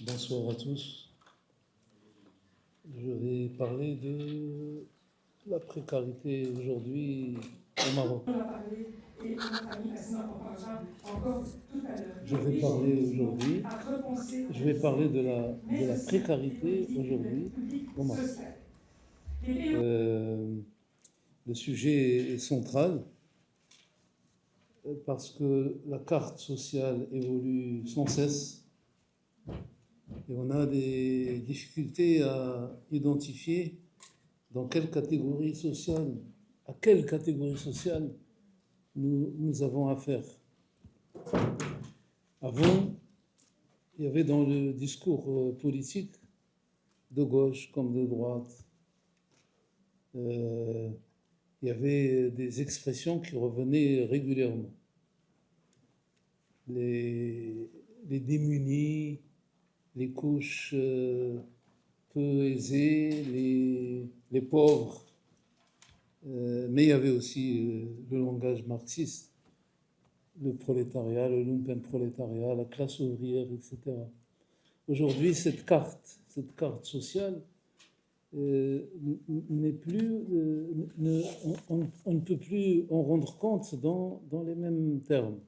Bonsoir à tous. Je vais parler de la précarité aujourd'hui au Maroc. Je vais parler aujourd'hui, de la précarité aujourd'hui au Maroc. Le sujet est central parce que la carte sociale évolue sans cesse. Et on a des difficultés à identifier à quelle catégorie sociale nous avons affaire. Avant, il y avait dans le discours politique, de gauche comme de droite, il y avait des expressions qui revenaient régulièrement. Les démunis, les couches peu aisées, les pauvres. Mais il y avait aussi le langage marxiste, le prolétariat, le lumpenprolétariat, la classe ouvrière, etc. Aujourd'hui, cette carte sociale n'est plus, on ne peut plus en rendre compte dans les mêmes termes.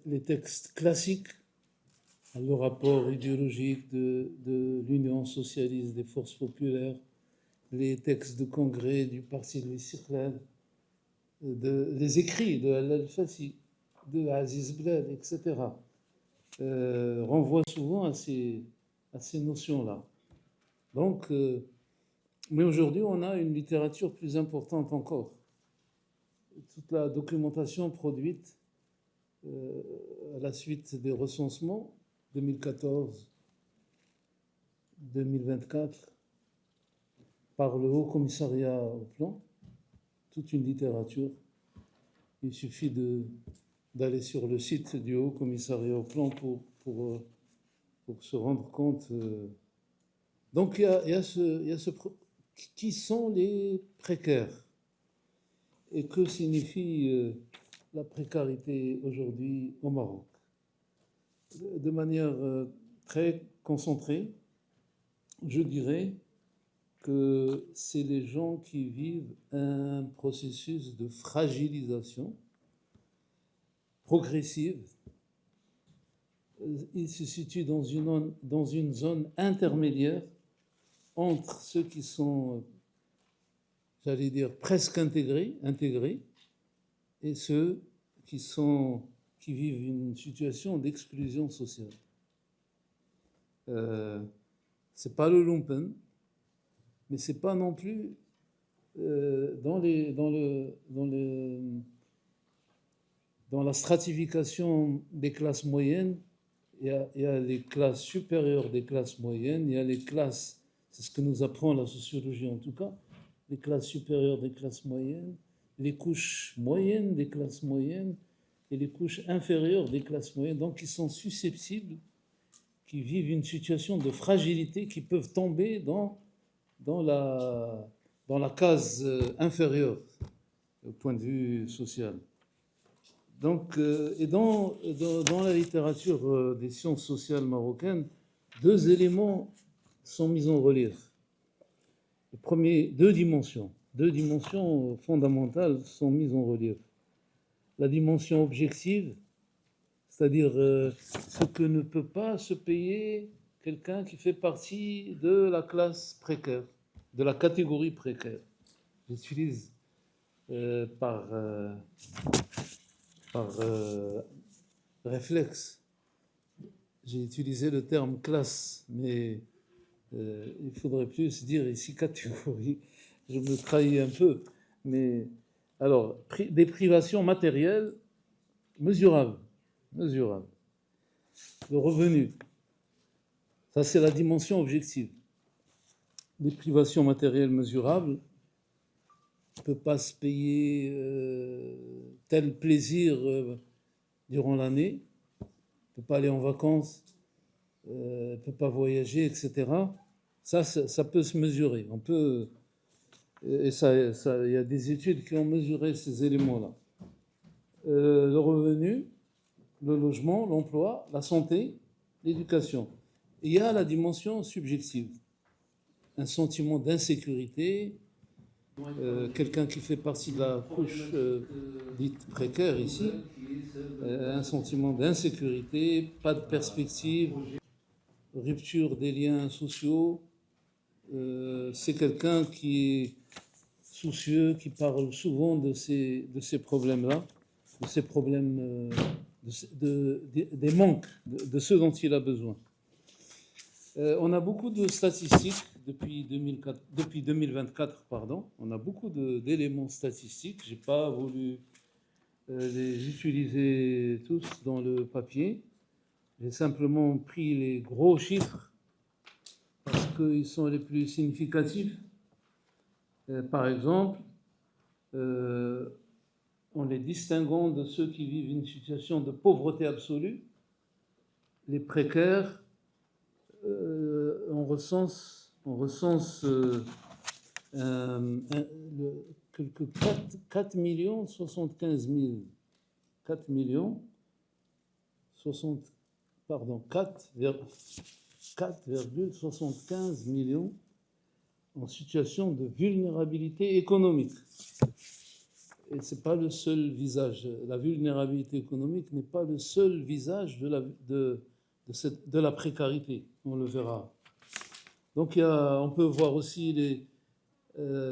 Les textes classiques, le rapport idéologique de l'Union socialiste des forces populaires, les textes de congrès du parti de l'Istiqlal, les écrits de Al-Fassi, de Aziz Bled, etc., renvoient souvent à ces notions-là. Donc, mais aujourd'hui, on a une littérature plus importante encore. Toute la documentation produite à la suite des recensements 2014-2024 par le Haut Commissariat au Plan, toute une littérature. Il suffit d'aller sur le site du Haut Commissariat au Plan pour se rendre compte. Donc il y a qui sont les précaires et que signifie la précarité aujourd'hui au Maroc. De manière très concentrée, je dirais que c'est les gens qui vivent un processus de fragilisation progressive. Ils se situent dans une zone intermédiaire entre ceux qui sont, j'allais dire, presque intégrés, et ceux qui vivent une situation d'exclusion sociale. C'est pas le lumpen, mais c'est pas non plus dans la stratification des classes moyennes. Il y a les classes supérieures des classes moyennes, il y a les classes, c'est ce que nous apprend la sociologie en tout cas, les classes supérieures des classes moyennes, les couches moyennes des classes moyennes et les couches inférieures des classes moyennes, donc qui sont susceptibles, qui vivent une situation de fragilité, qui peuvent tomber dans la case inférieure au point de vue social. Donc, et dans la littérature des sciences sociales marocaines, deux éléments sont mis en relief. Deux dimensions fondamentales sont mises en relief. La dimension objective, c'est-à-dire ce que ne peut pas se payer quelqu'un qui fait partie de la classe précaire, de la catégorie précaire. J'utilise par réflexe, j'ai utilisé le terme classe, mais il faudrait plus dire ici catégorie. Je me trahis un peu, mais alors des privations matérielles mesurables. Le revenu, ça c'est la dimension objective. Des privations matérielles mesurables, on ne peut pas se payer tel plaisir durant l'année, on ne peut pas aller en vacances, on ne peut pas voyager, etc. Ça peut se mesurer. On peut, et y a des études qui ont mesuré ces éléments-là. Le revenu, le logement, l'emploi, la santé, l'éducation. Et il y a la dimension subjective, un sentiment d'insécurité, quelqu'un qui fait partie de la couche dite précaire ici, un sentiment d'insécurité, pas de perspective, rupture des liens sociaux. C'est quelqu'un qui est soucieux, qui parle souvent de ces problèmes-là, de ces problèmes, des manques, de ce dont il a besoin. On a beaucoup de statistiques depuis 2024, pardon. On a beaucoup d'éléments statistiques. Je n'ai pas voulu les utiliser tous dans le papier. J'ai simplement pris les gros chiffres parce qu'ils sont les plus significatifs. Par exemple, en les distinguant de ceux qui vivent une situation de pauvreté absolue, les précaires, on recense quelques 4 millions 75 000, 4 millions 60, pardon, 4,75 millions en situation de vulnérabilité économique. Et ce n'est pas le seul visage. La vulnérabilité économique n'est pas le seul visage de la précarité, on le verra. Donc on peut voir aussi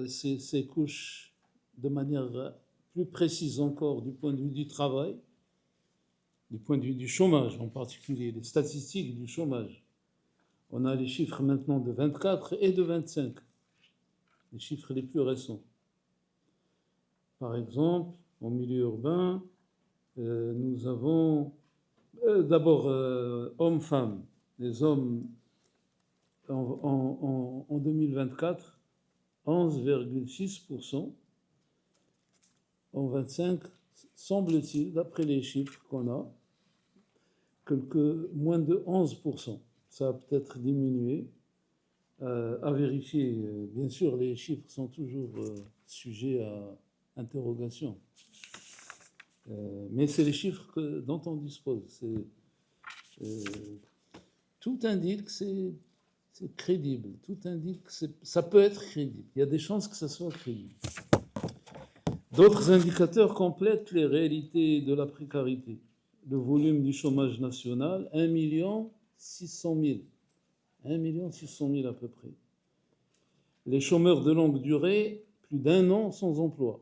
ces couches de manière plus précise encore du point de vue du travail, du point de vue du chômage en particulier, les statistiques du chômage. On a les chiffres maintenant de 24 et de 25, les chiffres les plus récents. Par exemple, en milieu urbain, nous avons d'abord hommes-femmes. Les hommes en 2024, 11,6%. En 25, semble-t-il, d'après les chiffres qu'on a, moins de 11%. Ça a peut-être diminué. À vérifier. Bien sûr, les chiffres sont toujours sujets à interrogation. Mais c'est les chiffres dont on dispose. Tout indique que c'est crédible. Tout indique que ça peut être crédible. Il y a des chances que ça soit crédible. D'autres indicateurs complètent les réalités de la précarité. Le volume du chômage national, 1 600 000. 1 600 000 à peu près. Les chômeurs de longue durée, plus d'1 an sans emploi.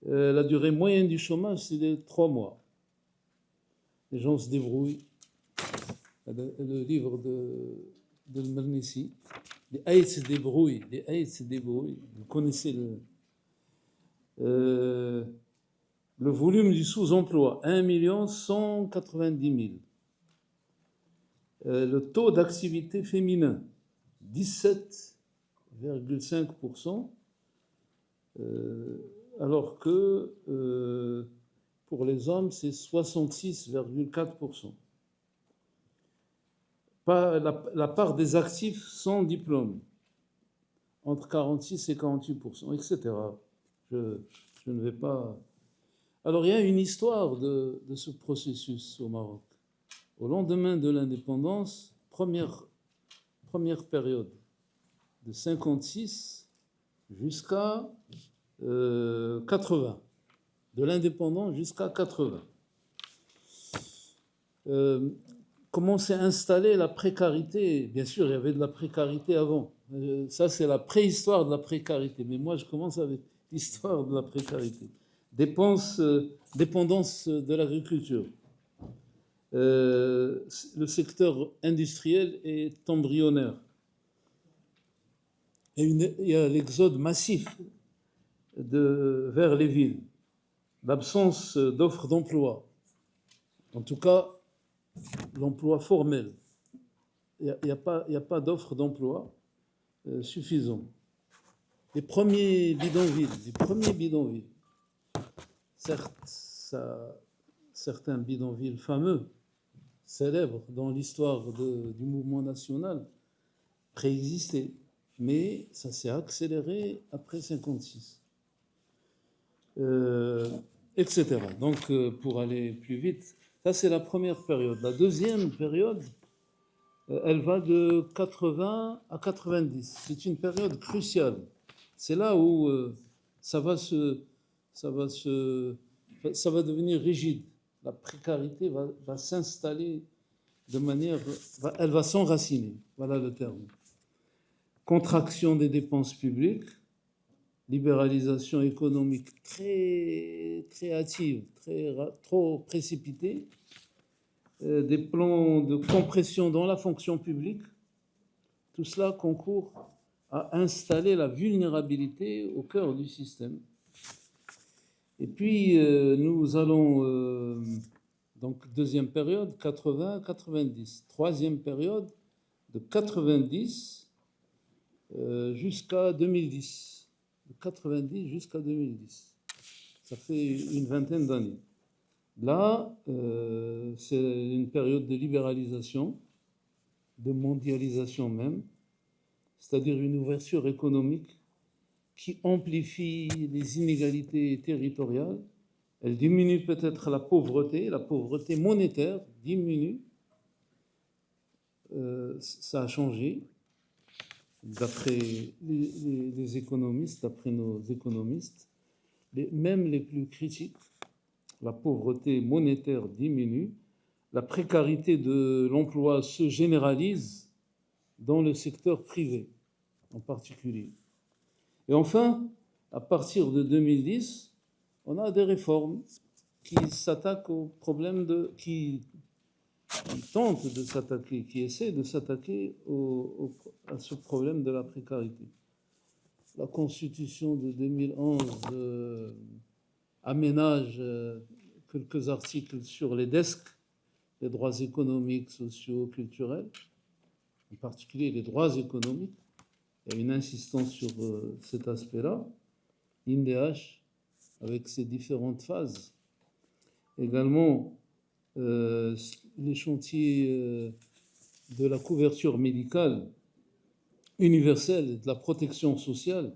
La durée moyenne du chômage, c'est de 3 mois. Les gens se débrouillent. Le livre de Mernissi, les Haïts se débrouillent, les Haïts se débrouillent. Vous connaissez le volume du sous-emploi, 1 190 000. Le taux d'activité féminin, 17,5%, alors que pour les hommes, c'est 66,4%. La part des actifs sans diplôme, entre 46 et 48%, etc. Je ne vais pas... Alors, il y a une histoire de ce processus au Maroc. Au lendemain de l'indépendance, première période, de 56 jusqu'à 80. De l'indépendance jusqu'à 80. Comment s'est installée la précarité? Bien sûr, il y avait de la précarité avant. Ça, c'est la préhistoire de la précarité. Mais moi, je commence avec l'histoire de la précarité. Dépendance de l'agriculture. Le secteur industriel est embryonnaire. Il y a l'exode massif vers les villes. L'absence d'offres d'emploi. En tout cas, l'emploi formel. Il n'y a pas d'offre d'emploi suffisante. Les premiers bidonvilles. Certes, certains bidonvilles fameux, célèbres dans l'histoire du mouvement national, préexistaient, mais ça s'est accéléré après 1956. etc. Donc, pour aller plus vite, ça c'est la première période. La deuxième période, elle va de 80 à 90. C'est une période cruciale. C'est là où ça va devenir rigide. La précarité va s'installer de manière, elle va s'enraciner. Voilà le terme. Contraction des dépenses publiques, libéralisation économique très créative, trop précipitée, des plans de compression dans la fonction publique. Tout cela concourt à installer la vulnérabilité au cœur du système. Et puis, nous allons, donc deuxième période, 80-90. Troisième période, de 90 jusqu'à 2010. De 90 jusqu'à 2010. Ça fait une vingtaine d'années. Là, c'est une période de libéralisation, de mondialisation même, c'est-à-dire une ouverture économique qui amplifie les inégalités territoriales. Elle diminue peut-être la pauvreté monétaire diminue. Ça a changé, d'après les économistes, d'après nos économistes, même les plus critiques. La pauvreté monétaire diminue, la précarité de l'emploi se généralise dans le secteur privé en particulier. Et enfin, à partir de 2010, on a des réformes qui s'attaquent au problème qui tentent de s'attaquer, qui essaient de s'attaquer à ce problème de la précarité. La Constitution de 2011 aménage quelques articles sur les DESC, les droits économiques, sociaux, culturels, en particulier les droits économiques. Il y a une insistance sur cet aspect-là. L'INDH, avec ses différentes phases. Également, les chantiers de la couverture médicale universelle et de la protection sociale.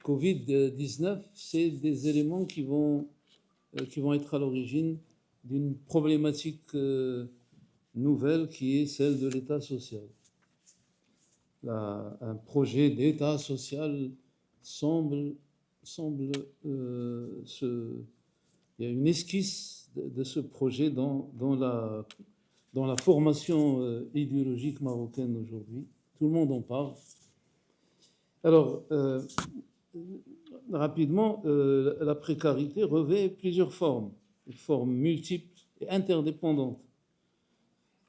Covid-19, c'est des éléments qui vont être à l'origine d'une problématique nouvelle qui est celle de l'État social. Un projet d'État social semble il y a une esquisse de ce projet dans la formation idéologique marocaine aujourd'hui. Tout le monde en parle. Alors, rapidement, la précarité revêt plusieurs formes, des formes multiples et interdépendantes.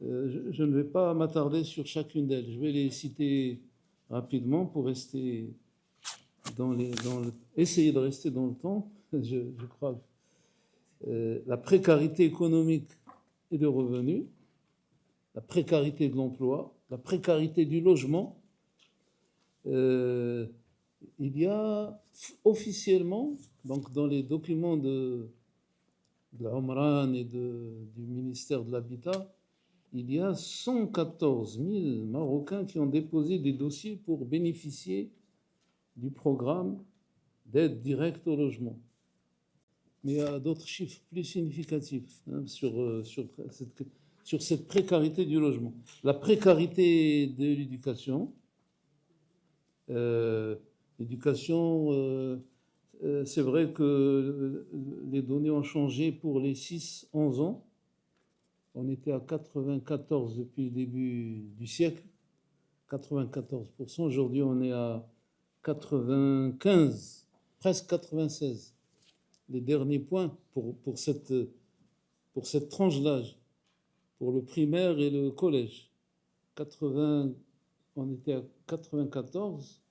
Je ne vais pas m'attarder sur chacune d'elles. Je vais les citer rapidement pour rester essayer de rester dans le temps. Je crois la précarité économique et de revenus, la précarité de l'emploi, la précarité du logement. Il y a officiellement, donc dans les documents de la Omran et du ministère de l'Habitat, il y a 114 000 Marocains qui ont déposé des dossiers pour bénéficier du programme d'aide directe au logement. Mais il y a d'autres chiffres plus significatifs sur cette précarité du logement. La précarité de l'éducation. L'éducation, c'est vrai que les données ont changé pour les 6-11 ans. On était à 94 depuis le début du siècle, 94%. Aujourd'hui, on est à 95, presque 96. Les derniers points pour cette tranche d'âge, pour le primaire et le collège. On était à 94,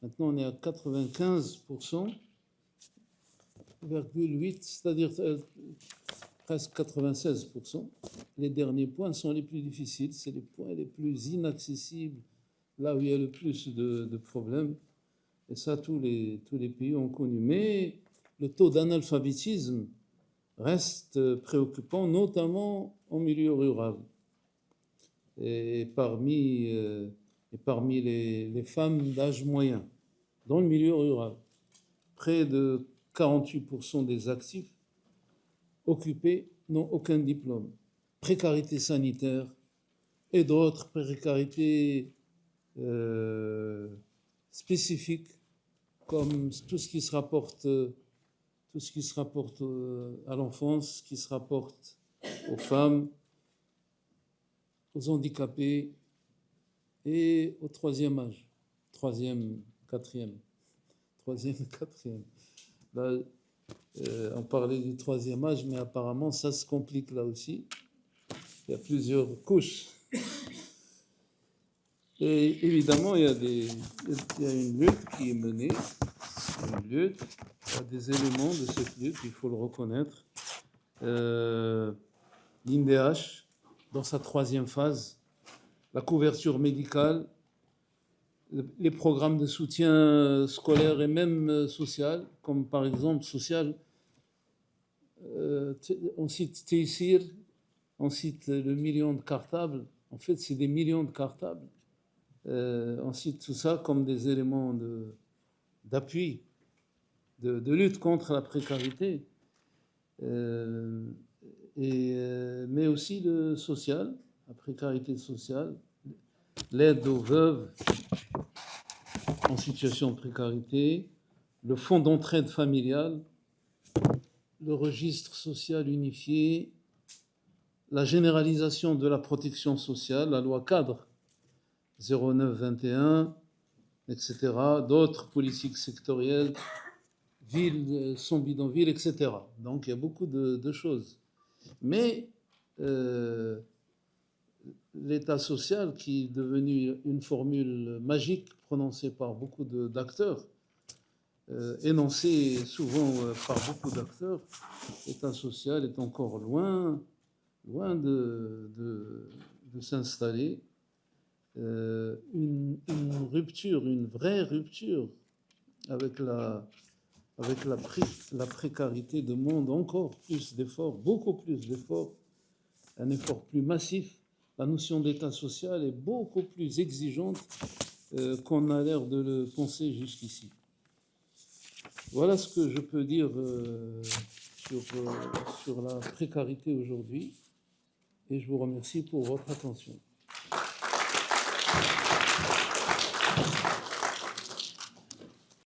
maintenant on est à 95,8, c'est-à-dire presque 96%. Les derniers points sont les plus difficiles, c'est les points les plus inaccessibles, là où il y a le plus de problèmes. Et ça, tous les pays ont connu. Mais le taux d'analphabétisme reste préoccupant, notamment en milieu rural. Et parmi les femmes d'âge moyen, dans le milieu rural, près de 48% des actifs occupés n'ont aucun diplôme. Précarité sanitaire et d'autres précarités spécifiques, comme tout ce qui se rapporte à l'enfance, qui se rapporte aux femmes, aux handicapés et au troisième âge, troisième, quatrième. Là, on parlait du troisième âge, mais apparemment ça se complique là aussi. Il y a plusieurs couches. Et évidemment, il y a une lutte qui est menée, il y a des éléments de cette lutte, il faut le reconnaître. L'INDH, dans sa troisième phase, la couverture médicale, les programmes de soutien scolaire et même social, comme par exemple social, on cite Tessir, on cite le million de cartables. En fait, c'est des millions de cartables. On cite tout ça comme des éléments d'appui, de lutte contre la précarité, mais aussi le social, la précarité sociale, l'aide aux veuves en situation de précarité, le fonds d'entraide familiale, le registre social unifié, la généralisation de la protection sociale, la loi cadre 09-21, etc., d'autres politiques sectorielles, ville sans bidonville, etc. Donc il y a beaucoup de choses. Mais l'État social, qui est devenu une formule magique prononcée par beaucoup d'acteurs, énoncée souvent par beaucoup d'acteurs, l'État social est encore loin de s'installer. Une rupture, une vraie rupture avec la précarité demande encore plus d'efforts, beaucoup plus d'efforts, un effort plus massif. La notion d'État social est beaucoup plus exigeante qu'on a l'air de le penser jusqu'ici. Voilà ce que je peux dire sur la précarité aujourd'hui, et je vous remercie pour votre attention.